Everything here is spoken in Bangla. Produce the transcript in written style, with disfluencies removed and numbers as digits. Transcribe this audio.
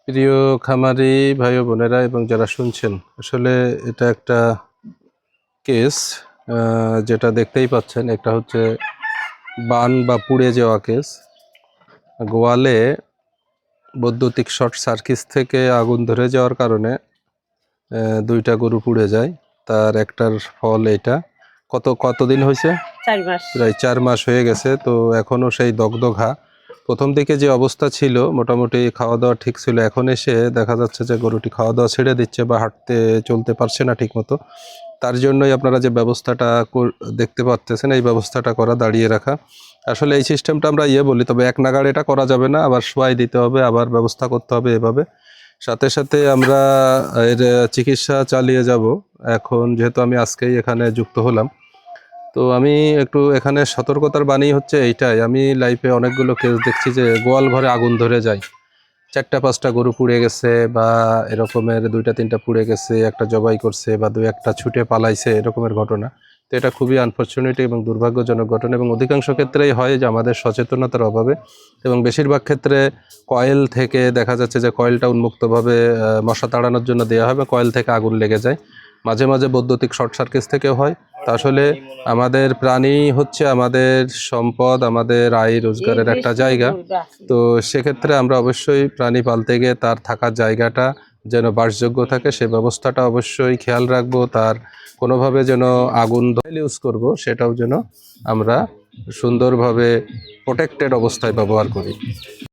প্রিয় খামারি ভাই ও বোনেরা এবং যারা শুনছেন, আসলে এটা একটা কেস যেটা দেখতেই পাচ্ছেন। এটা হচ্ছে বান বা পুড়ে যাওয়া কেস। গোয়ালে বৈদ্যুতিক শর্ট সার্কিট থেকে আগুন ধরে যাওয়ার কারণে দুইটা গরু পুড়ে যায়। তার একটার ফল এটা। কতদিন হয়েছে? 4 মাস। প্রায় 4 মাস হয়ে গেছে। তো এখনো সেই দগদগা। প্রথম দিকে যে অবস্থা ছিল, মোটামুটি খাওয়া দাওয়া ঠিক ছিল। এখন এসে দেখা যাচ্ছে যে গরুটি খাওয়া দাওয়া ছেড়ে দিচ্ছে বা হাঁটতে চলতে পারছে না ঠিক মতো। তার জন্যই আপনারা যে ব্যবস্থাটা দেখতে পাচ্ছেন, এই ব্যবস্থাটা করা, দাঁড়িয়ে রাখা। আসলে এই সিস্টেমটা আমরা বলি, তবে এক নাগাড়ে এটা করা যাবে না। আবার শোয়াই দিতে হবে, আবার ব্যবস্থা করতে হবে এভাবে। সাথে সাথে আমরা এর চিকিৎসা চালিয়ে যাব। এখন যেহেতু আমি আজকেই এখানে যুক্ত হলাম, তো আমি একটু এখানে সতর্কতার বাণী হচ্ছে এইটাই। আমি লাইফে অনেকগুলো কেস দেখছি যে গোয়াল ঘরে আগুন ধরে যায়, 4-5টা গরু পুড়ে গেছে বা এরকমের 2-3টা পুড়ে গেছে, একটা জবাই করছে বা 2-1টা ছুটে পালাইছে, এরকমের ঘটনা। তো এটা খুবই আনফর্চুনেট এবং দুর্ভাগ্যজনক ঘটনা, এবং অধিকাংশ ক্ষেত্রেই হয় যে আমাদের সচেতনতার অভাবে। এবং বেশিরভাগ ক্ষেত্রে কয়েল থেকে দেখা যাচ্ছে যে কয়েলটা উন্মুক্তভাবে মশা তাড়ানোর জন্য দেওয়া হয় বা কয়েল থেকে আগুন লেগে যায়। মাঝে মাঝে বৈদ্যুতিক শর্ট সার্কিট থেকেও হয়। তা আসলে আমাদের প্রাণী হচ্ছে আমাদের সম্পদ, আমাদের আয় রোজগারের একটা জায়গা। তো সেক্ষেত্রে আমরা অবশ্যই প্রাণী পালতে গিয়ে তার থাকার জায়গাটা যেন বাসযোগ্য থাকে, সে ব্যবস্থাটা অবশ্যই খেয়াল রাখবো। তার কোনোভাবে যেন আগুন ইউজ করব, সেটাও যেন আমরা সুন্দরভাবে প্রোটেক্টেড অবস্থায় ব্যবহার করি।